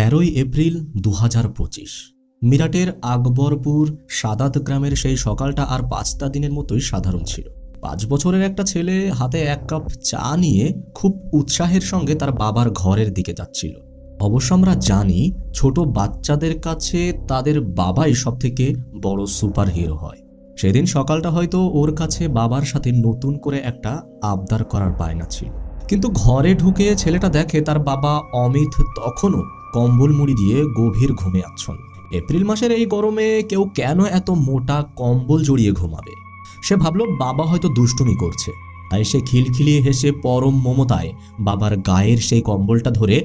13ই April 2025। মিরাটের Akbarpur Saadat গ্রামের সেই সকালটা আর 5টা দিনের মতোই সাধারণ ছিল। 5 বছরের একটা ছেলে হাতে 1 কাপ চা নিয়ে খুব উৎসাহের সঙ্গে তার বাবার ঘরের দিকে যাচ্ছিল। অবশ্য আমরা জানি ছোট বাচ্চাদের কাছে তাদের বাবাই সবথেকে বড় সুপার হিরো হয়। সেদিন সকালটা হয়তো ওর কাছে বাবার সাথে নতুন করে একটা আবদার করার বায়না ছিল। কিন্তু ঘরে ঢুকে ছেলেটা দেখে তার বাবা অমিত তখনও কম্বল মুড়ি দিয়ে গভীর ঘুমে আচ্ছন্ন। এপ্রিল মাসের এই গরমে কেউ কেন এত মোটা কম্বল জড়িয়ে ঘুমাবে? সে ভাবল বাবা হয়তো দুষ্টুমি করছে, তাই সে খিলখিলিয়ে হেসে পরম মমতায় বাবার গায়ের সেই কম্বলটা ধরে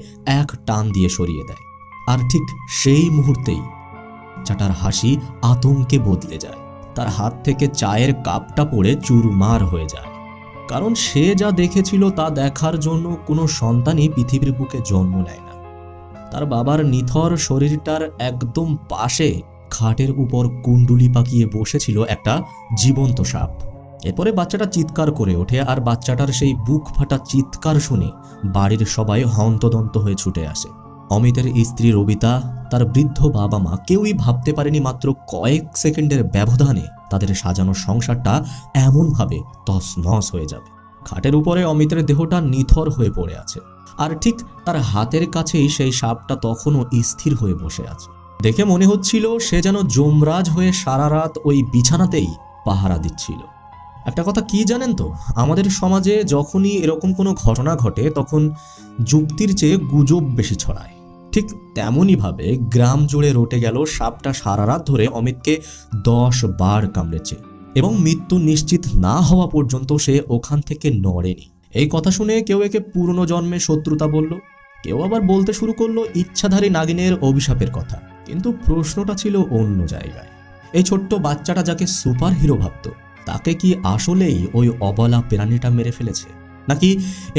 এক টান দিয়ে সরিয়ে দেয়। আর ঠিক সেই মুহূর্তেই চাটার হাসি আতঙ্কে বদলে যায়। তার হাত থেকে চায়ের কাপটা পড়ে চুরমার হয়ে যায়। কারণ সে যা দেখেছিল তা দেখার জন্য কোনো সন্তানই পৃথিবীর বুকে জন্ম নেয় না। তার বাবার নিথর শরীরটার একদম পাশে খাটের উপর কুণ্ডুলি পাকিয়ে বসেছিল একটা জীবন্ত সাপ। এরপরে বাচ্চাটা চিৎকার করে ওঠে, আর বাচ্চাটার সেই বুক ফাটা চিৎকার শুনে বাড়ির সবাই হন্তদন্ত হয়ে ছুটে আসে। অমিতের স্ত্রী রবিতা, তার বৃদ্ধ বাবা মা কেউই ভাবতে পারেনি মাত্র কয়েক সেকেন্ডের ব্যবধানে তাদের সাজানো সংসারটা এমনভাবে তছনছ হয়ে যাবে। খাটের উপরে অমিতের দেহটা নিথর হয়ে পড়ে আছে, আর ঠিক তার হাতের কাছেই সেই সাপটা তখনও স্থির হয়ে বসে আছে। দেখে মনে হচ্ছিল সে যেন যমরাজ হয়ে সারা রাত ওই বিছানাতেই পাহারা দিচ্ছিল। একটা কথা কি জানেন তো, আমাদের সমাজে যখনই এরকম কোনো ঘটনা ঘটে তখন যুক্তির চেয়ে গুজব বেশি ছড়ায়। ঠিক তেমনইভাবে গ্রাম জুড়ে রটে গেল সাপটা সারা রাত ধরে অমিতকে 10 বার কামড়েছে এবং মৃত্যু নিশ্চিত না হওয়া পর্যন্ত সে ওখান থেকে নড়েনি। এই কথা শুনে কেউ একে পুরনো জন্মে শত্রুতা বলল, কেউ আবার বলতে শুরু করলো ইচ্ছাধারী নাগিনের অভিশাপের কথা। কিন্তু প্রশ্নটা ছিল অন্য জায়গায়। এই ছোট্ট বাচ্চাটা যাকে সুপার হিরো ভাবত, তাকে কি আসলেই ওই অবলা প্রাণীটা মেরে ফেলেছে, নাকি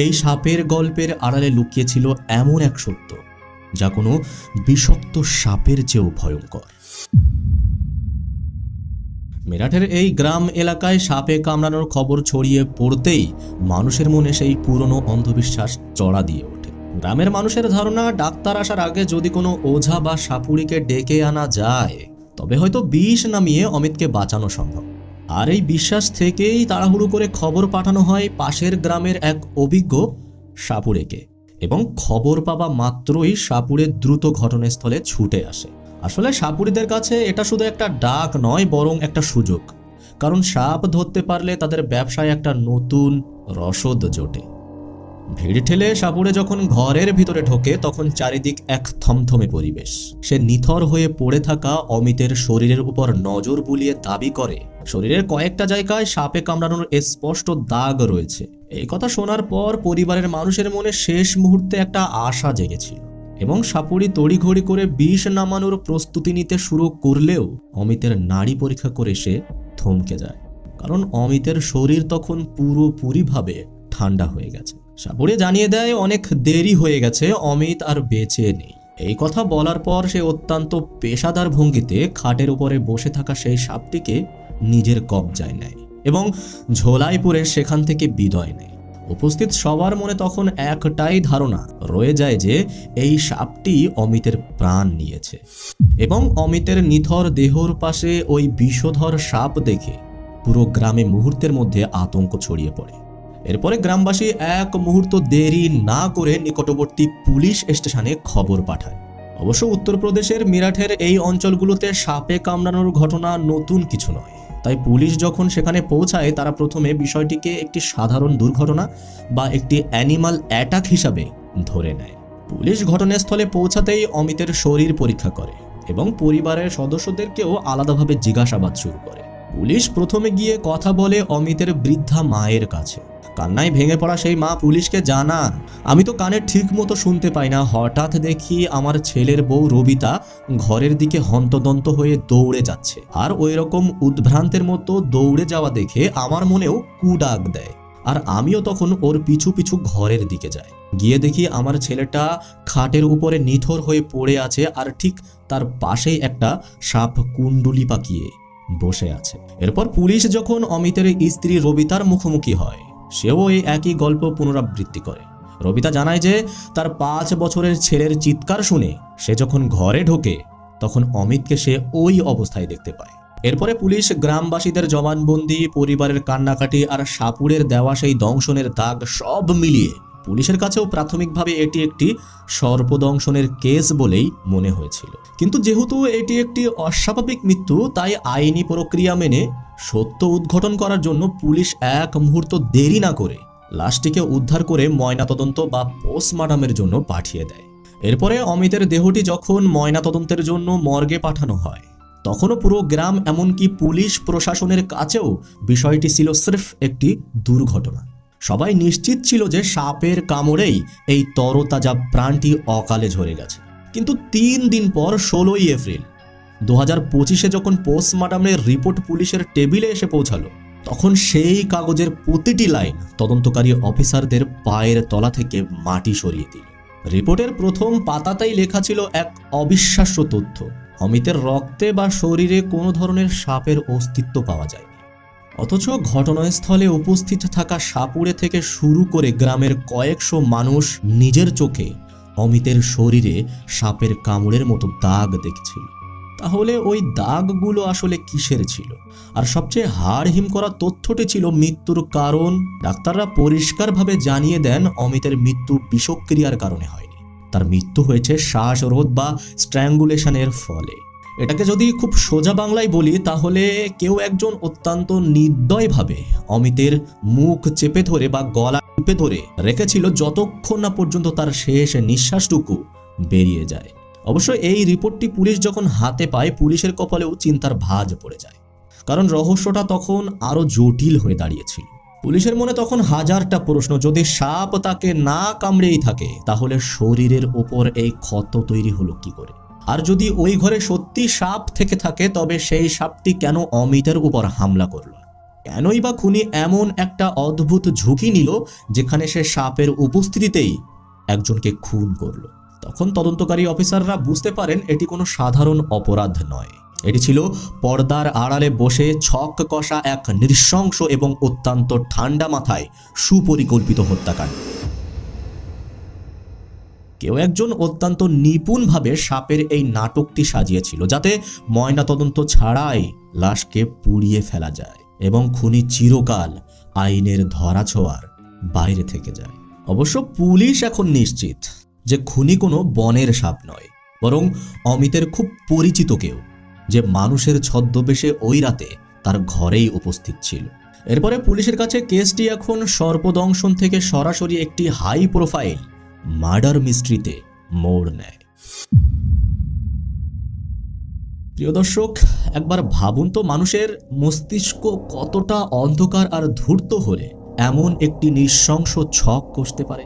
এই সাপের গল্পের আড়ালে লুকিয়েছিল এমন এক সত্য যা কোনো বিষাক্ত সাপের চেয়েও ভয়ঙ্কর? মেরাঠের এই গ্রাম এলাকায় সাপে কামড়ানোর খবর ছড়িয়ে পড়তেই মানুষের মনে সেই পুরনো অন্ধবিশ্বাস চড়া দিয়ে ওঠে। গ্রামের মানুষের ধারণা, ডাক্তার আসার আগে যদি কোনো ওঝা বা সাপুড়িকে ডেকে আনা যায় তবে হয়তো বিষ নামিয়ে অমিতকে বাঁচানো সম্ভব। আর এই বিশ্বাস থেকেই তাড়াহুড়ো করে খবর পাঠানো হয় পাশের গ্রামের এক অভিজ্ঞ সাপুড়েকে, এবং খবর পাওয়া মাত্রই সাপুড়ে দ্রুত ঘটনাস্থলে ছুটে আসে। আসলে সাপুড়িদের কাছে এটা শুধু একটা ডাক নয়, বরং একটা সুযোগ। কারণ সাপ ধরতে পারলে তাদের ব্যবসায় একটা নতুন রসদ জোটে। ভিড় ঠেলে সাপুড়ে যখন ঘরের ভিতরে ঢোকে তখন চারিদিক এক থমথমে পরিবেশ। সে নিথর হয়ে পড়ে থাকা অমিতের শরীরের উপর নজর বুলিয়ে দাবি করে শরীরের কয়েকটা জায়গায় সাপে কামড়ানোর স্পষ্ট দাগ রয়েছে। এই কথা শোনার পর পরিবারের মানুষের মনে শেষ মুহূর্তে একটা আশা জেগেছিল, এবং সাপুড়ি তড়িঘড়ি করে বিষ নামানোর প্রস্তুতি নিতে শুরু করলেও অমিতের নাড়ি পরীক্ষা করে সে থমকে যায়। কারণ অমিতের শরীর তখন পুরোপুরিভাবে ঠান্ডা হয়ে গেছে। সাপুড়ে জানিয়ে দেয় অনেক দেরি হয়ে গেছে, অমিত আর বেঁচে নেই। এই কথা বলার পর সে অত্যন্ত পেশাদার ভঙ্গিতে খাটের উপরে বসে থাকা সেই সাপটিকে নিজের কবজায় নেয় এবং ঝোলায় পুরে সেখান থেকে বিদায় নেয়। উপস্থিত সবার মনে তখন একটাই ধারণা রয়ে যায় যে এই সাপটি অমিতের প্রাণ নিয়েছে। এবং অমিতের নিথর দেহর পাশে ওই বিষধর সাপ দেখে পুরো গ্রামে মুহূর্তের মধ্যে আতঙ্ক ছড়িয়ে পড়ে। এরপরে গ্রামবাসী এক মুহূর্ত দেরি না করে নিকটবর্তী পুলিশ স্টেশনে খবর পাঠায়। অবশ্য উত্তরপ্রদেশের মিরাটের এই অঞ্চলগুলোতে সাপে কামড়ানোর ঘটনা নতুন কিছু নয়, তাই পুলিশ যখন সেখানে পৌঁছায় তারা প্রথমে বিষয়টিকে একটি সাধারণ দুর্ঘটনা বা একটি অ্যানিমাল অ্যাটাক হিসাবে ধরে নেয়। পুলিশ ঘটনাস্থলে পৌঁছাতেই অমিতের শরীর পরীক্ষা করে এবং পরিবারের সদস্যদেরকেও আলাদাভাবে জিজ্ঞাসাবাদ শুরু করে। পুলিশ প্রথমে গিয়ে কথা বলে অমিতের বৃদ্ধা মায়ের কাছে। কান্নায় ভেঙে পড়া সেই মা পুলিশকে জানান, আমি তো কানে ঠিক মতো শুনতে পাই না, হঠাৎ দেখি আমার ছেলের বউ রবিতা ঘরের দিকে হন্তদন্ত হয়ে দৌড়ে যাচ্ছে, আর ওই রকম উদ্ভ্রান্তের মতো দৌড়ে যাওয়া দেখে আমার মনেও কুডাক দেয়, আর আমিও তখন ওর পিছু পিছু ঘরের দিকে যাই। গিয়ে দেখি আমার ছেলেটা খাটের উপরে নিথর হয়ে পড়ে আছে, আর ঠিক তার পাশেই একটা সাপ কুণ্ডুলি পাকিয়ে বসে আছে। এরপর পুলিশ যখন অমিতের স্ত্রী রবিতার মুখোমুখি হয়, সেও এই একই গল্প পুনরাবৃত্তি করে। রবিতা জানায় যে তার 5 বছরের ছেলের চিৎকার শুনে সে যখন ঘরে ঢোকে তখন অমিতকে সে ওই অবস্থায় দেখতে পায়। এরপরে পুলিশ গ্রামবাসীদের জবানবন্দি, পরিবারের কান্নাকাটি আর সাপুড়ের দেওয়া সেই দংশনের দাগ সব মিলিয়ে পুলিশের কাছেও প্রাথমিকভাবে এটি একটি সর্পদংশনের কেস বলেই মনে হয়েছিল। কিন্তু যেহেতু এটি একটি অস্বাভাবিক মৃত্যু, তাই আইনি প্রক্রিয়া মেনে সত্য উদ্ঘাটন করার জন্য পুলিশ এক মুহূর্ত দেরি না করে লাশটিকে উদ্ধার করে ময়নাতদন্ত বা পোস্টমর্টমের জন্য পাঠিয়ে দেয়। এরপরে অমিতের দেহটি যখন ময়নাতদন্তের জন্য মর্গে পাঠানো হয়, তখনও পুরো গ্রাম এমনকি পুলিশ প্রশাসনের কাছেও বিষয়টি ছিল স্রেফ একটি দুর্ঘটনা। সবাই নিশ্চিত ছিল যে সাপের কামড়েই এই তরতাজা প্রাণটি অকালে ঝরে গেছে। কিন্তু 3 দিন পর 16ই এপ্রিল 2025-এ যখন পোস্টমর্টমের রিপোর্ট পুলিশের টেবিলে এসে পৌঁছালো, তখন সেই কাগজের প্রতিটি লাইন তদন্তকারী অফিসারদের পায়ের তলা থেকে মাটি সরিয়ে দিল। রিপোর্টের প্রথম পাতাতেই লেখা ছিল এক অবিশ্বাস্য তথ্য: অমিতের রক্তে বা শরীরে কোনো ধরনের সাপের অস্তিত্ব পাওয়া যায়নি। অথচ ঘটনাস্থলে উপস্থিত থাকা সাপুড়ে থেকে শুরু করে গ্রামের কয়েকশো মানুষ নিজের চোখে অমিতের শরীরে সাপের কামড়ের মতো দাগ দেখছিল। তাহলে ওই দাগগুলো আসলে কিসের ছিল? আর সবচেয়ে হাড়হিম করা তথ্যটি ছিল মৃত্যুর কারণ। ডাক্তাররা পরিষ্কারভাবে জানিয়ে দেন অমিতের মৃত্যু বিষক্রিয়ার কারণে হয়নি, তার মৃত্যু হয়েছে শ্বাসরোধ বা স্ট্র্যাঙ্গুলেশনের ফলে। এটাকে যদি খুব সোজা বাংলায় বলি, তাহলে কেউ একজন অত্যন্ত নির্দয়ভাবে অমিতের মুখ চেপে ধরে বা গলা টিপে ধরে রেখেছিল যতক্ষণ না পর্যন্ত তার শেষ নিঃশ্বাসটুকু বেরিয়ে যায়। অবশ্য এই রিপোর্টটি পুলিশ যখন হাতে পায়, পুলিশের কপালেও চিন্তার ভাঁজ পড়ে যায়, কারণ রহস্যটা তখন আরো জটিল হয়ে দাঁড়িয়েছিল। পুলিশের মনে তখন হাজারটা প্রশ্ন। যদি সাপ তাকে না কামড়েই থাকে, তাহলে শরীরের ওপর এই ক্ষত তৈরি হলো কি করে? আর যদি ওই ঘরে সত্যি সাপ থেকে থাকে, তবে সেই সাপটি কেন অমিতের উপর হামলা করলো? কেনই বা খুনি এমন একটা অদ্ভুত ঝুঁকি নিল যেখানে সে সাপের উপস্থিতিতেই একজনকে খুন করলো? তখন তদন্তকারী অফিসাররা বুঝতে পারেন এটি কোনো সাধারণ অপরাধ নয়, এটি ছিল পর্দার আড়ালে বসে ছক কষা এক নৃশংস এবং অত্যন্ত ঠান্ডা মাথায় সুপরিকল্পিত হত্যাকাণ্ড। কেউ একজন অত্যন্ত নিপুণভাবে সাপের এই নাটকটি সাজিয়েছিল, যাতে ময়নাতদন্ত ছাড়াই লাশকে পুড়িয়ে ফেলা যায় এবং খুনি চিরকাল আইনের ধরাছোঁয়ার বাইরে থেকে যায়। অবশ্য পুলিশ এখন নিশ্চিত যে খুনি কোনো বনের সাপ নয়, বরং অমিতের খুব পরিচিত কেউ, যে মানুষের ছদ্মবেশে ওই রাতে তার ঘরেই উপস্থিত ছিল। এরপরে পুলিশের কাছে কেসটি এখন সর্পদংশন থেকে সরাসরি একটি হাই প্রোফাইল মার্ডার মিস্ট্রিতে মোড় নেয়। প্রিয় দর্শক, একবার ভাবুন তো, মানুষের মস্তিষ্ক কতটা অন্ধকার আর ধূর্ত হলে এমন একটি নৃশংস ছক কষতে পারে।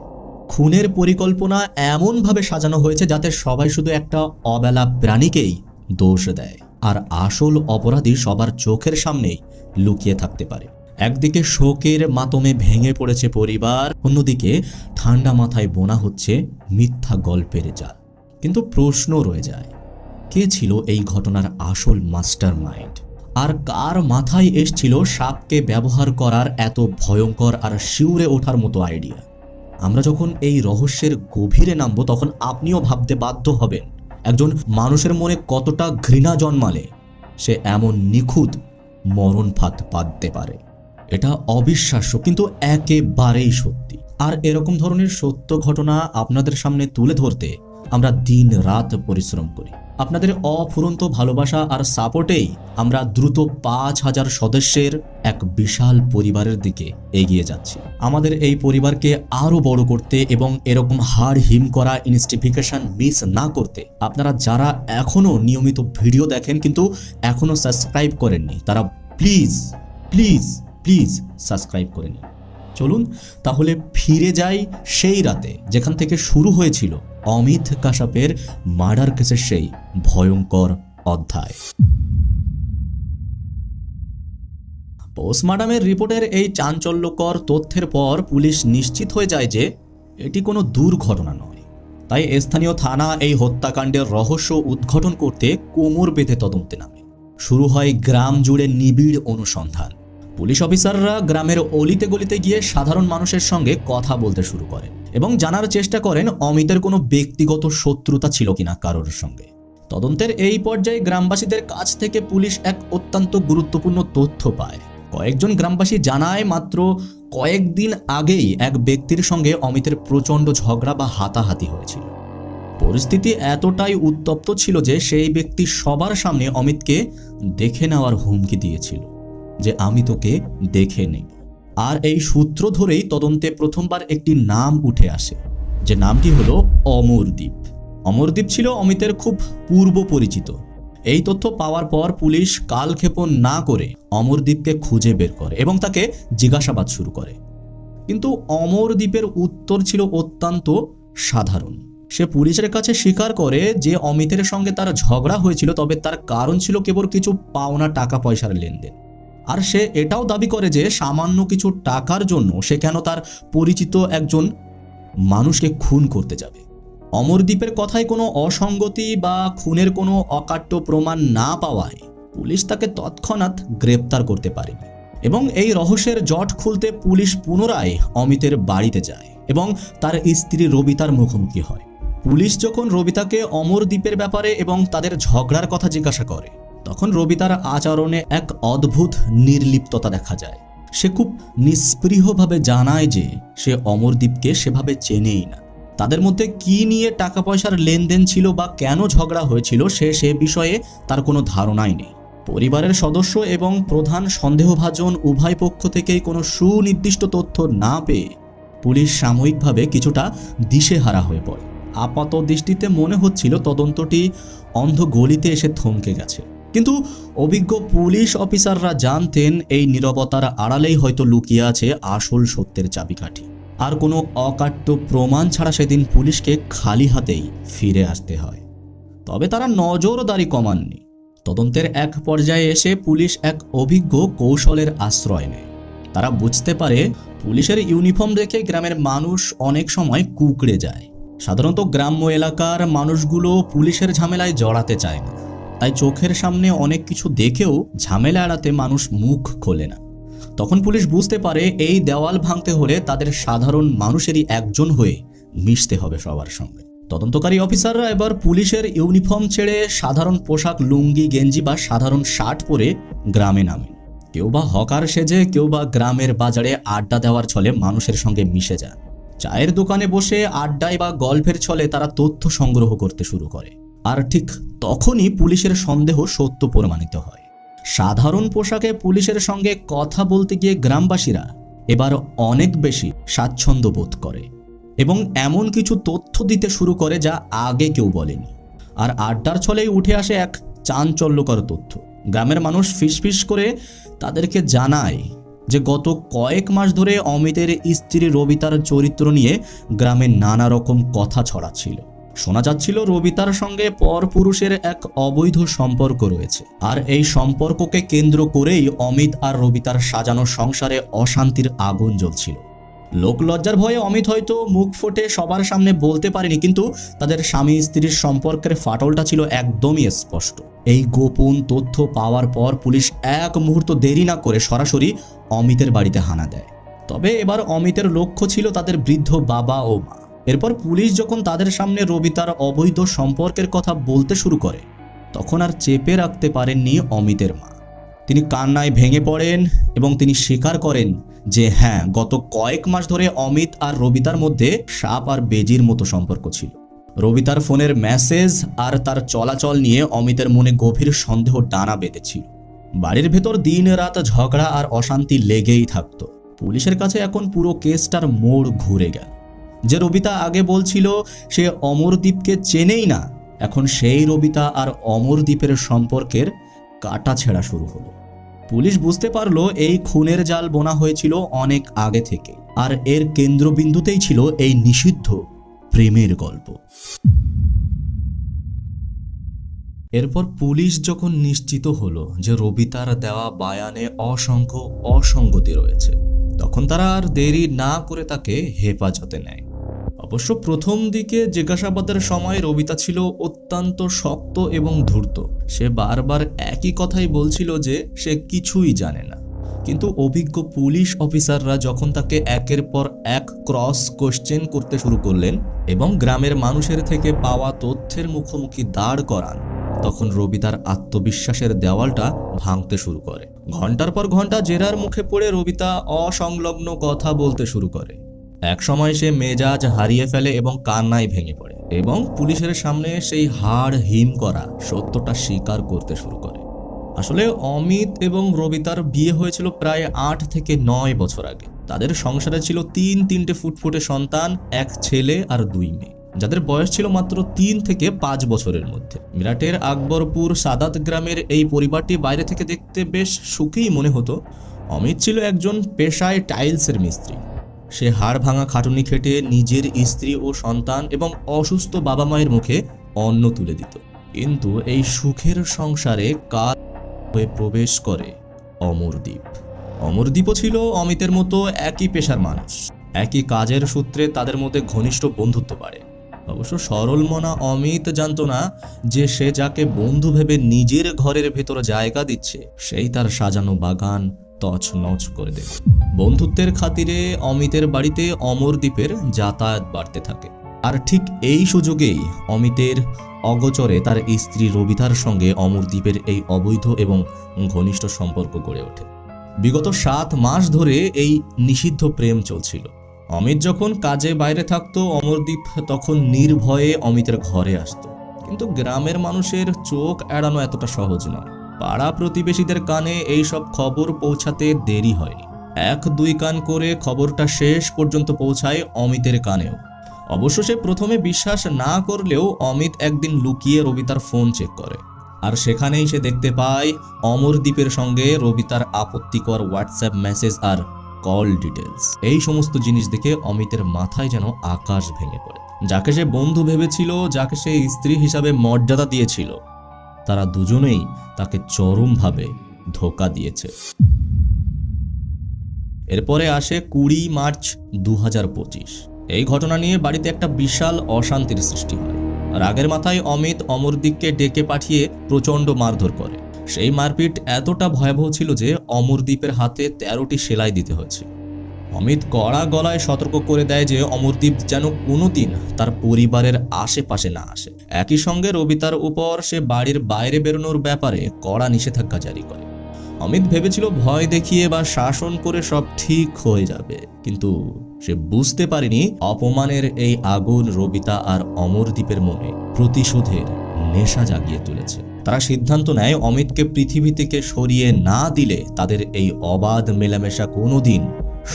খুনের পরিকল্পনা এমনভাবে সাজানো হয়েছে যাতে সবাই শুধু একটা অবেলা প্রাণীকেই দোষ দেয়, আর আসল অপরাধী সবার চোখের সামনেই লুকিয়ে থাকতে পারে। একদিকে শোকের মাতমে ভেঙে পড়েছে পরিবার, অন্যদিকে ঠান্ডা মাথায় বোনা হচ্ছে মিথ্যা গল্পের জাল। কিন্তু প্রশ্ন রয়ে যায়, কে ছিল এই ঘটনার আসল মাস্টার মাইন্ড? আর কার মাথায় এসছিল সাপকে ব্যবহার করার এত ভয়ঙ্কর আর শিউরে ওঠার মতো আইডিয়া? আমরা যখন এই রহস্যের গভীরে নামব, তখন আপনিও ভাবতে বাধ্য হবেন একজন মানুষের মনে কতটা ঘৃণা জন্মালে সে এমন নিখুঁত মরণফাঁদ পাততে পারে। এটা অবিশ্বাস্য, কিন্তু একেবারেই সত্যি। আর এরকম ধরনের সত্য ঘটনা আপনাদের সামনে তুলে ধরতে আমরা দিন রাত পরিশ্রম করি। আপনাদের অফুরন্ত ভালোবাসা আর সাপোর্টেই আমরা দ্রুত 5000 সদস্যের এক বিশাল পরিবারের দিকে এগিয়ে যাচ্ছি। আমাদের এই পরিবারকে আরও বড় করতে এবং এরকম হাড় হিম করা ইনভেস্টিগেশন মিস না করতে, আপনারা যারা এখনও নিয়মিত ভিডিও দেখেন কিন্তু এখনও সাবস্ক্রাইব করেননি, তারা প্লিজ প্লিজ প্লিজ সাবস্ক্রাইব করে নিন। চলুন তাহলে ফিরে যাই সেই রাতে যেখান থেকে শুরু হয়েছিল অমিত কাশ্যপের মার্ডার কেসের সেই ভয়ঙ্কর অধ্যায়। পোস্টমর্টমের রিপোর্টের এই চাঞ্চল্যকর তথ্যের পর পুলিশ নিশ্চিত হয়ে যায় যে এটি কোনো দুর্ঘটনা নয়। তাই স্থানীয় থানা এই হত্যাকাণ্ডের রহস্য উদ্ঘাটন করতে কোমর বেঁধে তদন্তে নামে। শুরু হয় গ্রাম জুড়ে নিবিড় অনুসন্ধান। পুলিশ অফিসাররা গ্রামের অলিতে গলিতে গিয়ে সাধারণ মানুষের সঙ্গে কথা বলতে শুরু করেন এবং জানার চেষ্টা করেন অমিতের কোনো ব্যক্তিগত শত্রুতা ছিল কিনা কারোর সঙ্গে। তদন্তের এই পর্যায়ে গ্রামবাসীদের কাছ থেকে পুলিশ এক অত্যন্ত গুরুত্বপূর্ণ তথ্য পায়। কয়েকজন গ্রামবাসী জানায় মাত্র কয়েকদিন আগেই এক ব্যক্তির সঙ্গে অমিতের প্রচণ্ড ঝগড়া বা হাতাহাতি হয়েছিল। পরিস্থিতি এতটাই উত্তপ্ত ছিল যে সেই ব্যক্তি সবার সামনে অমিতকে দেখে নেওয়ার হুমকি দিয়েছিল, যে আমি তোকে দেখে নেব। আর এই সূত্র ধরেই তদন্তে প্রথমবার একটি নাম উঠে আসে, যে নামটি হলো অমরদীপ। অমরদীপ ছিল অমিতের খুব পূর্ব পরিচিত। এই তথ্য পাওয়ার পর পুলিশ কালক্ষেপণ না করে অমরদীপকে খুঁজে বের করে এবং তাকে জিজ্ঞাসাবাদ শুরু করে। কিন্তু অমরদীপের উত্তর ছিল অত্যন্ত সাধারণ। সে পুলিশের কাছে স্বীকার করে যে অমিতের সঙ্গে তার ঝগড়া হয়েছিল, তবে তার কারণ ছিল কেবল কিছু পাওনা টাকা পয়সার লেনদেন। আর সে এটাও দাবি করে যে সামান্য কিছু টাকার জন্য সে কেন তার পরিচিত একজন মানুষকে খুন করতে যাবে। অমরদীপের কথায় কোনো অসঙ্গতি বা খুনের কোনো অকাট্য প্রমাণ না পাওয়ায় পুলিশ তাকে তৎক্ষণাৎ গ্রেপ্তার করতে পারেনি। এবং এই রহস্যের জট খুলতে পুলিশ পুনরায় অমিতের বাড়িতে যায় এবং তার স্ত্রী রবিতার মুখোমুখি হয়। পুলিশ যখন রবিতাকে অমরদীপের ব্যাপারে এবং তাদের ঝগড়ার কথা জিজ্ঞাসা করে, তখন রবিতার আচরণে এক অদ্ভুত নির্লিপ্ততা দেখা যায়। সে খুব নিস্পৃহভাবে জানায় যে সে অমরদীপকে সেভাবে চেনেই না। তাদের মধ্যে কি নিয়ে টাকা পয়সার লেনদেন ছিল বা কেন ঝগড়া হয়েছিল সে বিষয়ে তার কোনো ধারণাই নেই। পরিবারের সদস্য এবং প্রধান সন্দেহভাজন উভয় পক্ষ থেকেই কোনো সুনির্দিষ্ট তথ্য না পেয়ে পুলিশ সাময়িকভাবে কিছুটা দিশেহারা হয়ে পড়ে। আপাত দৃষ্টিতে মনে হচ্ছিল তদন্তটি অন্ধ গলিতে এসে থমকে গেছে, কিন্তু অভিজ্ঞ পুলিশ অফিসাররা জানতেন এই নীরবতার আড়ালেই হয়তো লুকিয়ে আছে আসল সত্যের চাবিকাঠি। আর কোনো অকাট্য প্রমাণ ছাড়া সেদিন পুলিশকে খালি হাতেই ফিরে আসতে হয়। তবে তারা নজরদারি কমাননি। তদন্তের এক পর্যায়ে এসে পুলিশ এক অভিজ্ঞ কৌশলের আশ্রয় নেয়। তারা বুঝতে পারে পুলিশের ইউনিফর্ম দেখে গ্রামের মানুষ অনেক সময় কুঁকড়ে যায়। সাধারণত গ্রাম্য এলাকার মানুষগুলো পুলিশের ঝামেলায় জড়াতে চায় না, তাই চোখের সামনে অনেক কিছু দেখেও ঝামেলা এড়াতে মানুষ মুখ খোলে না। তখন পুলিশ বুঝতে পারে এই দেওয়াল ভাঙতে হলে তাদের সাধারণ মানুষেরই একজন হয়ে মিশতে হবে সবার সঙ্গে। তদন্তকারী অফিসাররা এবার পুলিশের ইউনিফর্ম ছেড়ে সাধারণ পোশাক, লুঙ্গি, গেঞ্জি বা সাধারণ শার্ট পরে গ্রামে নামেন। কেউ বা হকার সেজে, কেউ বা গ্রামের বাজারে আড্ডা দেওয়ার ছলে মানুষের সঙ্গে মিশে যান। চায়ের দোকানে বসে আড্ডায় বা গল্পের ছলে তারা তথ্য সংগ্রহ করতে শুরু করে। আর ঠিক তখনই পুলিশের সন্দেহ সত্য প্রমাণিত হয়। সাধারণ পোশাকে পুলিশের সঙ্গে কথা বলতে গিয়ে গ্রামবাসীরা এবার অনেক বেশি স্বাচ্ছন্দ্য বোধ করে এবং এমন কিছু তথ্য দিতে শুরু করে যা আগে কেউ বলেনি। আর আড্ডার ছলেই উঠে আসে এক চাঞ্চল্যকর তথ্য। গ্রামের মানুষ ফিসফিস করে তাদেরকে জানায় যে গত কয়েক মাস ধরে অমিতের স্ত্রী রবিতার চরিত্র নিয়ে গ্রামে নানা রকম কথা ছড়াচ্ছিল। শোনা যাচ্ছিল রবিতার সঙ্গে পরপুরুষের এক অবৈধ সম্পর্ক রয়েছে, আর এই সম্পর্ককে কেন্দ্র করেই অমিত আর রবিতার সাজানো সংসারে অশান্তির আগুন জ্বলছিল। লোকলজ্জার ভয়ে অমিত হয়তো মুখ ফুটে সবার সামনে বলতে পারেনি, কিন্তু তাদের স্বামী স্ত্রীর সম্পর্কের ফাটলটা ছিল একদমই স্পষ্ট। এই গোপন তথ্য পাওয়ার পর পুলিশ এক মুহূর্ত দেরি না করে সরাসরি অমিতের বাড়িতে হানা দেয়। তবে এবার অমিতের লক্ষ্য ছিল তাদের বৃদ্ধ বাবা ও মা। এরপর পুলিশ যখন তাদের সামনে রবিতার অবৈধ সম্পর্কের কথা বলতে শুরু করে, তখন আর চেপে রাখতে পারেননি অমিতের মা। তিনি কান্নায় ভেঙে পড়েন এবং তিনি স্বীকার করেন যে হ্যাঁ, গত কয়েক মাস ধরে অমিত আর রবিতার মধ্যে সাপ আর বেজির মতো সম্পর্ক ছিল। রবিতার ফোনের মেসেজ আর তার চলাচল নিয়ে অমিতের মনে গভীর সন্দেহ ডানা বেঁধেছিল। বাড়ির ভেতর দিন রাত ঝগড়া আর অশান্তি লেগেই থাকতো। পুলিশের কাছে এখন পুরো কেসটার মোড় ঘুরে গেল। যে রবিতা আগে বলছিল সে অমরদীপকে চেনেই না, এখন সেই রবিতা আর অমরদীপের সম্পর্কের কাটা ছেঁড়া শুরু হলো। পুলিশ বুঝতে পারলো এই খুনের জাল বোনা হয়েছিল অনেক আগে থেকে, আর এর কেন্দ্রবিন্দুতেই ছিল এই নিষিদ্ধ প্রেমের গল্প। এরপর পুলিশ যখন নিশ্চিত হলো যে রবিতার দেওয়া বায়ানে অসংখ্য অসঙ্গতি রয়েছে, তখন তারা আর দেরি না করে তাকে হেফাজতে নেয়। অবশ্য প্রথম দিকে জিজ্ঞাসাবাদের সময় রবিতা ছিল অত্যন্ত শক্ত এবং ধূর্ত। সে বারবার একই কথাই বলছিল যে সে কিছুই জানে না। কিন্তু অভিজ্ঞ পুলিশ অফিসাররা যখন তাকে একের পর এক ক্রস কোশ্চেন করতে শুরু করলেন এবং গ্রামের মানুষের থেকে পাওয়া তথ্যের মুখোমুখি দাঁড় করান, তখন রবি তার আত্মবিশ্বাসের দেওয়ালটা ভাঙতে শুরু করে। ঘন্টার পর ঘন্টা জেরার মুখে পড়ে রবিতা অসংলগ্ন কথা বলতে শুরু করে। একসময় সে মেজাজ হারিয়ে ফেলে এবং কান্নায় ভেঙে পড়ে এবং পুলিশের সামনে সেই হাড় হিম করা সত্যটা স্বীকার করতে শুরু করে। আসলে অমিত এবং রবিতার বিয়ে হয়েছিল প্রায় 8 থেকে 9 বছর আগে। তাদের সংসারে ছিল তিনটে ফুটফুটে সন্তান, এক ছেলে আর 2 মেয়ে, যাদের বয়স ছিল মাত্র 3 থেকে 5 বছরের মধ্যে। মিরাটের আকবরপুর সাদাত গ্রামের এই পরিবারটি বাইরে থেকে দেখতে বেশ সুখী মনে হতো। অমিত ছিল একজন পেশায় টাইলসের মিস্ত্রি। সে হাড় ভাঙা খাটুনি খেটে নিজের স্ত্রী ও সন্তান এবং অসুস্থ বাবা মায়ের মুখে অন্ন তুলে দিত। কিন্তু এই সুখের সংসারে কাজ হয়ে প্রবেশ করে অমরদীপ। অমরদীপও ছিল অমিতের মতো একই পেশার মানুষ। একই কাজের সূত্রে তাদের মধ্যে ঘনিষ্ঠ বন্ধুত্ব বাড়ে। অবশ্য সরল মনা অমিত জানতো না যে সে যাকে বন্ধু ভেবে নিজের ঘরের ভেতর জায়গা দিচ্ছে, সেই তার সাজানো বাগান তছনছ করে দেবে। বন্ধুত্বের খাতিরে অমিতের বাড়িতে অমরদীপের যাতায়াত বাড়তে থাকে। আর ঠিক এই সুযোগেই অমিতের অগোচরে তার স্ত্রী রবিতার সঙ্গে অমরদীপের এই অবৈধ এবং ঘনিষ্ঠ সম্পর্ক গড়ে ওঠে। বিগত 7 মাস ধরে এই নিষিদ্ধ প্রেম চলছিল। অমিত যখন কাজে বাইরে থাকতো, অমরদীপ তখন নির্ভয়ে অমিতের ঘরে আসতো। কিন্তু গ্রামের মানুষের চোখ এড়ানো এতটা সহজ নয়। পাড়া প্রতিবেশীদের কানে এই সব খবর পৌঁছাতে দেরি হয়নি। 1-2 কান করে খবরটা শেষ পর্যন্ত পৌঁছায় অমিতের কানেও। অবশ্য সে প্রথমে বিশ্বাস না করলেও অমিত একদিন লুকিয়ে রবিতার ফোন চেক করে, আর সেখানেই সে দেখতে পায় অমরদীপের সঙ্গে রবিতার আপত্তিকর হোয়াটসঅ্যাপ মেসেজ আর কল ডিটেলস। এই সমস্ত জিনিস দেখে অমিতের মাথায় যেন আকাশ ভেঙে পড়ে। যাকে সে বন্ধু ভেবেছিল, যাকে সে স্ত্রী হিসাবে মর্যাদা দিয়েছিল, তারা দুজনেই তাকে চরমভাবে ধোঁকা দিয়েছে। এরপরে আসে 20 মার্চ 2025। এই ঘটনা নিয়ে বাড়িতে একটা বিশাল অশান্তির সৃষ্টি হয়। রাগের মাথায় অমিত অমরদীপকে ডেকে পাঠিয়ে প্রচণ্ড মারধর করে। সেই মারপিট এতটা ভয়াবহ ছিল যে অমরদীপের হাতে 13টি সেলাই দিতে হয়েছে। অমিত কড়া গলায় সতর্ক করে দেয় যে অমরদীপ যেন কোনোদিন তার পরিবারের আশেপাশে না আসে। একই সঙ্গে রবিতার উপর সে বাড়ির বাইরে বেরোনোর ব্যাপারে কড়া নিষেধাজ্ঞা জারি করে। অমিত ভেবেছিল ভয় দেখিয়ে বা শাসন করে সব ঠিক হয়ে যাবে, কিন্তু সে বুঝতে পারেনি অপমানের এই আগুন রবিতা আর অমরদীপের মনে প্রতিশোধের নেশা জাগিয়ে তুলেছে। তারা সিদ্ধান্ত নেয় অমিতকে পৃথিবী থেকে সরিয়ে না দিলে তাদের এই অবাধ মেলামেশা কোনোদিন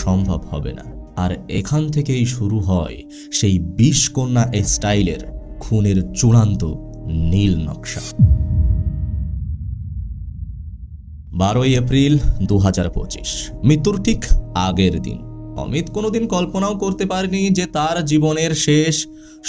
সম্ভব হবে না। আর এখান থেকেই শুরু হয় সেই 20 কন্যা স্টাইলের খুনের চূড়ান্ত নীল নকশা। 12 এপ্রিল 2025, মৃত্যুর ঠিক আগের দিন। অমিত কোনোদিন কল্পনাও করতে পারেনি যে তার জীবনের শেষ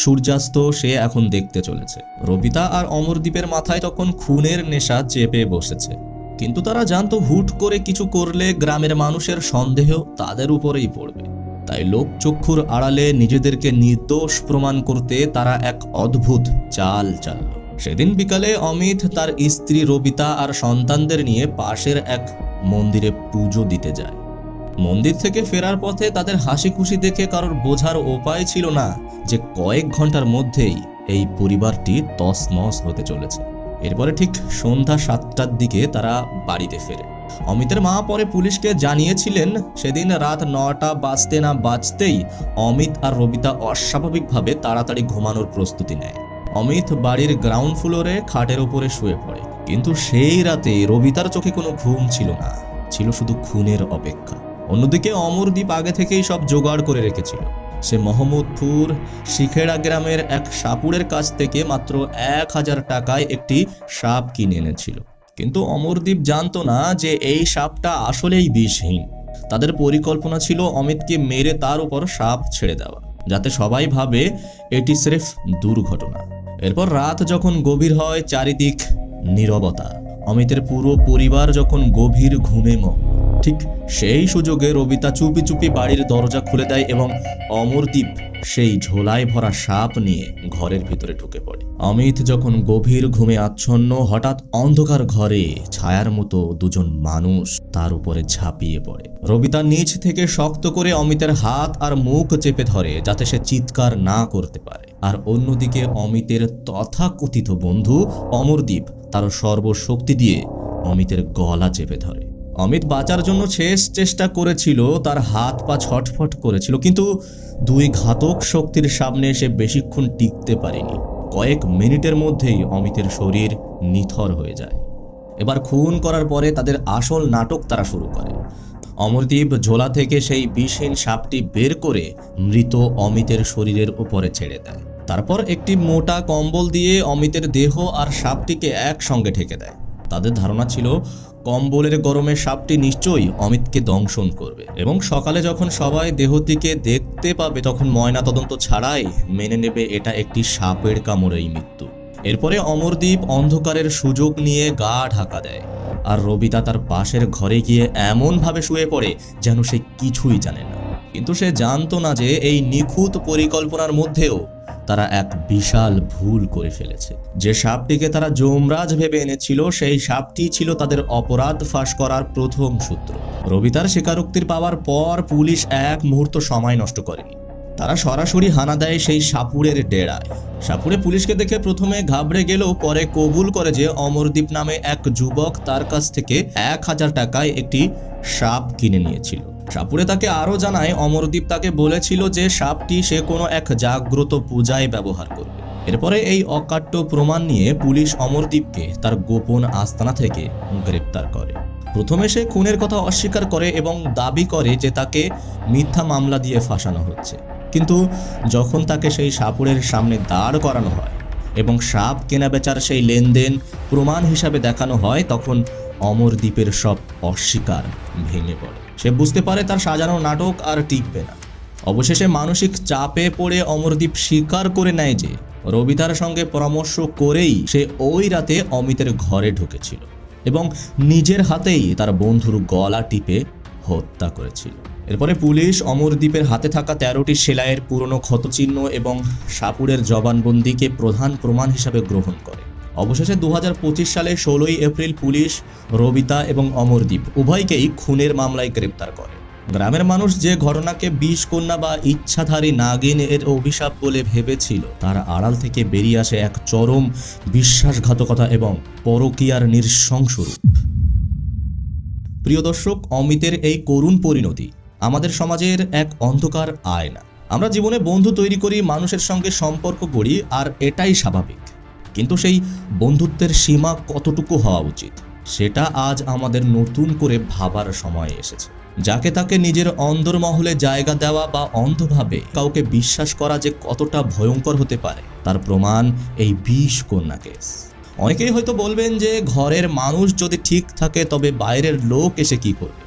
সূর্যাস্ত সে এখন দেখতে চলেছে। রবিতা আর অমরদীপের মাথায় তখন খুনের নেশা চেপে বসেছে, কিন্তু তারা জানতো হুট করে কিছু করলে গ্রামের মানুষের সন্দেহ তাদের উপরেই পড়বে। তাই লোকচক্ষুর আড়ালে নিজেদেরকে নির্দোষ প্রমাণ করতে তারা এক অদ্ভুত চাল চালল। সেদিন বিকালে অমিত তার স্ত্রী রবিতা আর সন্তানদের নিয়ে পাশের এক মন্দিরে পুজো দিতে যায়। মন্দির থেকে ফেরার পথে তাদের হাসি খুশি দেখে কারোর বোঝার উপায় ছিল না যে কয়েক ঘন্টার মধ্যেই এই পরিবারটি তছনছ হতে চলেছে। এরপরে ঠিক সন্ধ্যা 7টার দিকে তারা বাড়িতে ফেরে। অমিতের মা পরে পুলিশকে জানিয়েছিলেন সেদিন রাত 9টা বাজতে না বাজতেই অমিত আর রবিতা অস্বাভাবিকভাবে তাড়াতাড়ি ঘুমানোর প্রস্তুতি নেয়। অমিত বাড়ির গ্রাউন্ড ফ্লোরে খাটের ওপরে শুয়ে পড়ে, কিন্তু সেই রাতে রবিতার চোখে কোনো ঘুম ছিল না, ছিল শুধু খুনের অপেক্ষা। অন্যদিকে অমরদীপ আগে থেকেই সব জোগাড় করে রেখেছিল। সে মোহাম্মদপুর শিখেড়া গ্রামের এক সাপুড়ের কাছ থেকে মাত্র 1000 টাকায় একটি সাপ কিনে এনেছিল। কিন্তু অমরদীপ জানতো না যে এই সাপটা আসলেই বিষহীন। তাদের পরিকল্পনা ছিল অমিতকে মেরে তার উপর সাপ ছেড়ে দেওয়া, যাতে সবাই ভাবে এটি স্রেফ দুর্ঘটনা। এরপর রাত যখন গভীর হয়, চারিদিক নীরবতা। অমিতের পুরো পরিবার যখন গভীর ঘুমে মগ্ন, ঠিক সেই সুযোগে রবিতা চুপি চুপি বাড়ির দরজা খুলে দেয় এবং অমরদীপ সেই ঝোলায় ভরা সাপ নিয়ে ঘরের ভিতরে ঢুকে পড়ে। অমিত যখন গভীর ঘুমে আচ্ছন্ন, হঠাৎ অন্ধকার ঘরে ছায়ার মতো দুজন মানুষ তার উপরে ঝাঁপিয়ে পড়ে। রবিতা নিচ থেকে শক্ত করে অমিতের হাত আর মুখ চেপে ধরে যাতে সে চিৎকার না করতে পারে। আর অন্যদিকে অমিতের তথাকথিত বন্ধু অমরদীপ তার সর্বশক্তি দিয়ে অমিতের গলা চেপে ধরে। অমিত বাঁচার জন্য শেষ চেষ্টা করেছিল, তার হাত পা ছটফট করেছিল, কিন্তু দুই ঘাতক শক্তির সামনে সে বেশিক্ষণ টিকতে পারেনি। কয়েক মিনিটের মধ্যেই অমিতের শরীর নিথর হয়ে যায়। এবার খুন করার পরে তাদের আসল নাটক তারা শুরু করে। অমরদীপ ঝোলা থেকে সেই বিষহীন সাপটি বের করে মৃত অমিতের শরীরের উপরে ছেড়ে দেয়। তারপর একটি মোটা কম্বল দিয়ে অমিতের দেহ আর সাপটিকে একসঙ্গে ঢেকে দেয়। তাদের ধারণা ছিল কম্বলের গরমে সাপটি নিশ্চয়ই অমিতকে দংশন করবে এবং সকালে যখন সবাই দেহটিকে দেখতে পাবে তখন ময়নাতদন্ত ছাড়াই মেনে নেবে এটা একটি সাপের কামড়েই মৃত্যু। এরপরে অমরদীপ অন্ধকারের সুযোগ নিয়ে গা ঢাকা দেয় আর রবিতা তার পাশের ঘরে গিয়ে এমনভাবে শুয়ে পড়ে যেন সে কিছুই জানে না। কিন্তু সে জানতো না যে এই নিখুঁত পরিকল্পনার মধ্যেও তারা এক বিশাল ভুল করে ফেলেছে। যে সাপটিকে তারা যমরাজ ভেবে এনেছিল সেই সাপটি ছিল তাদের অপরাধ ফাঁস করার প্রথম সূত্র। রবিতার স্বীকারোক্তির পাওয়ার পর পুলিশ এক মুহূর্ত সময় নষ্ট করেনি। তারা সরাসরি হানা দেয় সেই সাপুড়ের ডেরায়। সাপুড়ে পুলিশকে দেখে প্রথমে ঘাবড়ে গেলেও পরে কবুল করে যে অমরদীপ নামে এক যুবক তার কাছ থেকে 1000 টাকায় একটি সাপ কিনে নিয়েছিল। সাপুড়ে তাকে আরও জানায় অমরদীপ তাকে বলেছিল যে সাপটি সে কোনো এক জাগ্রত পূজায় ব্যবহার করবে। এরপরে এই অকাট্য প্রমাণ নিয়ে পুলিশ অমরদীপকে তার গোপন আস্তানা থেকে গ্রেপ্তার করে। প্রথমে সে খুনের কথা অস্বীকার করে এবং দাবি করে যে তাকে মিথ্যা মামলা দিয়ে ফাঁসানো হচ্ছে। কিন্তু যখন তাকে সেই সাপুড়ের সামনে দাঁড় করানো হয় এবং সাপ কেনাবেচার সেই লেনদেন প্রমাণ হিসাবে দেখানো হয় তখন অমরদীপের সব অস্বীকার ভেঙে পড়ে। সে বুঝতে পারে তার সাজানো নাটক আর টিকবে না। অবশেষে মানসিক চাপে পড়ে অমরদীপ স্বীকার করে নেয় যে রবিতার সঙ্গে পরামর্শ করেই সে ওই রাতে অমিতের ঘরে ঢুকেছিল এবং নিজের হাতেই তার বন্ধুর গলা টিপে হত্যা করেছিল। এরপরে পুলিশ অমরদীপের হাতে থাকা 13টি সেলাইয়ের পুরনো ক্ষতচিহ্ন এবং সাপুড়ের জবানবন্দিকে প্রধান প্রমাণ হিসাবে গ্রহণ করে। অবশেষে 2025 সালে 16ই এপ্রিল পুলিশ রবিতা এবং অমরদীপ উভয়কেই খুনের মামলায় গ্রেপ্তার করে। গ্রামের মানুষ যে ঘটনাকে বিষকন্যা বা ইচ্ছাধারী নাগিন এর অভিশাপ বলে ভেবেছিল তার আড়াল থেকে বেরিয়ে আসে এক চরম বিশ্বাসঘাতকতা এবং পরকীয়ার নৃশংস রূপ। প্রিয় দর্শক, অমিতের এই করুণ পরিণতি আমাদের সমাজের এক অন্ধকার আয়না। আমরা জীবনে বন্ধু তৈরি করি, মানুষের সঙ্গে সম্পর্ক গড়ি, আর এটাই স্বাভাবিক। কিন্তু সেই বন্ধুত্বের সীমা কতটুকু হওয়া উচিত সেটা আজ আমাদের নতুন করে ভাবার সময় এসেছে। যাকে তাকে নিজের অন্দরমহলে জায়গা দেওয়া বা অন্ধভাবে কাউকে বিশ্বাস করা যে কতটা ভয়ঙ্কর হতে পারে তার প্রমাণ এই বিষকন্যা কেস। অনেকেই হয়তো বলবেন যে ঘরের মানুষ যদি ঠিক থাকে তবে বাইরের লোক এসে কি করবে।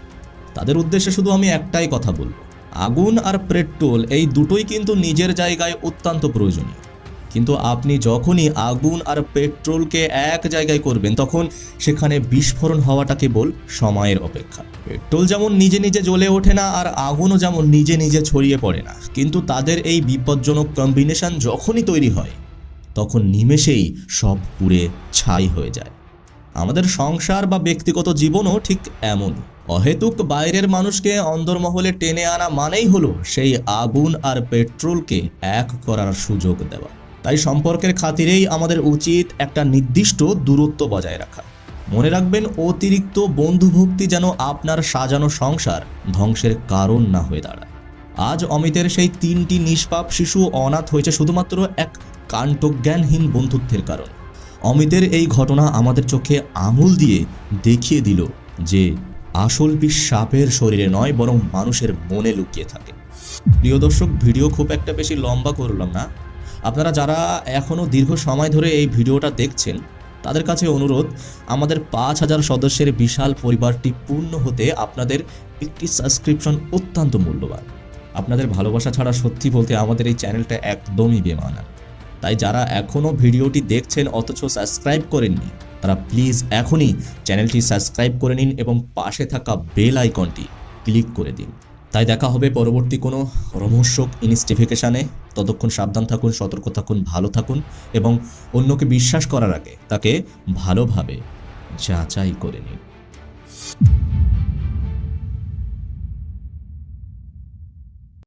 তাদের উদ্দেশ্যে শুধু আমি একটাই কথা বলবো, আগুন আর পেট্রোল এই দুটোই কিন্তু নিজের জায়গায় অত্যন্ত প্রয়োজনীয়। কিন্তু আপনি যখনই আগুন আর পেট্রোলকে এক জায়গায় করবেন তখন সেখানে বিস্ফোরণ হওয়াটা কেবল সময়ের অপেক্ষা। পেট্রোল যেমন নিজে নিজে জ্বলে ওঠে না আর আগুনও যেমন নিজে নিজে ছড়িয়ে পড়ে না, কিন্তু তাদের এই বিপজ্জনক কম্বিনেশন যখনই তৈরি হয় তখন নিমেষেই সব পুড়ে ছাই হয়ে যায়। আমাদের সংসার বা ব্যক্তিগত জীবনও ঠিক এমনই। অহেতুক বাইরের মানুষকে অন্দরমহলে টেনে আনা মানেই হলো সেই আগুন আর পেট্রোলকে এক করার সুযোগ দেওয়া। তাই সম্পর্কের খাতিরেই আমাদের উচিত একটা নির্দিষ্ট দূরত্ব বজায় রাখা। মনে রাখবেন, অতিরিক্ত বন্ধুভক্তি যেন আপনার সাজানো সংসার ধ্বংসের কারণ না হয়ে দাঁড়ায়। আজ অমিতের সেই 3টি নিষ্পাপ শিশু অনাথ হয়েছে শুধুমাত্র এক কাণ্ডজ্ঞানহীন বন্ধুত্বের কারণ। অমিতের এই ঘটনা আমাদের চোখে আঙুল দিয়ে দেখিয়ে দিল যে আসল বিষ সাপের শরীরে নয় বরং মানুষের মনে লুকিয়ে থাকে। প্রিয় দর্শক, ভিডিও খুব একটা বেশি লম্বা করলাম না। আপনারা যারা এখনও দীর্ঘ সময় ধরে এই ভিডিওটা দেখছেন তাদের কাছে অনুরোধ, আমাদের 5000 সদস্যের বিশাল পরিবারটি পূর্ণ হতে আপনাদের একটি সাবস্ক্রিপশন অত্যন্ত মূল্যবান। আপনাদের ভালোবাসা ছাড়া সত্যি বলতে আমাদের এই চ্যানেলটা একদমই বেমানান। তাই যারা এখনও ভিডিওটি দেখছেন অথচ সাবস্ক্রাইব করেননি তারা প্লিজ এখনই চ্যানেলটি সাবস্ক্রাইব করে নিন এবং পাশে থাকা বেল আইকনটি ক্লিক করে দিন। তাই দেখা হবে পরবর্তী কোনো রোমহর্ষক ইনভেস্টিগেশনে। ততক্ষণ সাবধান থাকুন, সতর্ক থাকুন, ভালো থাকুন এবং অন্যকে বিশ্বাস করার আগে তাকে ভালোভাবে যাচাই করে নিন।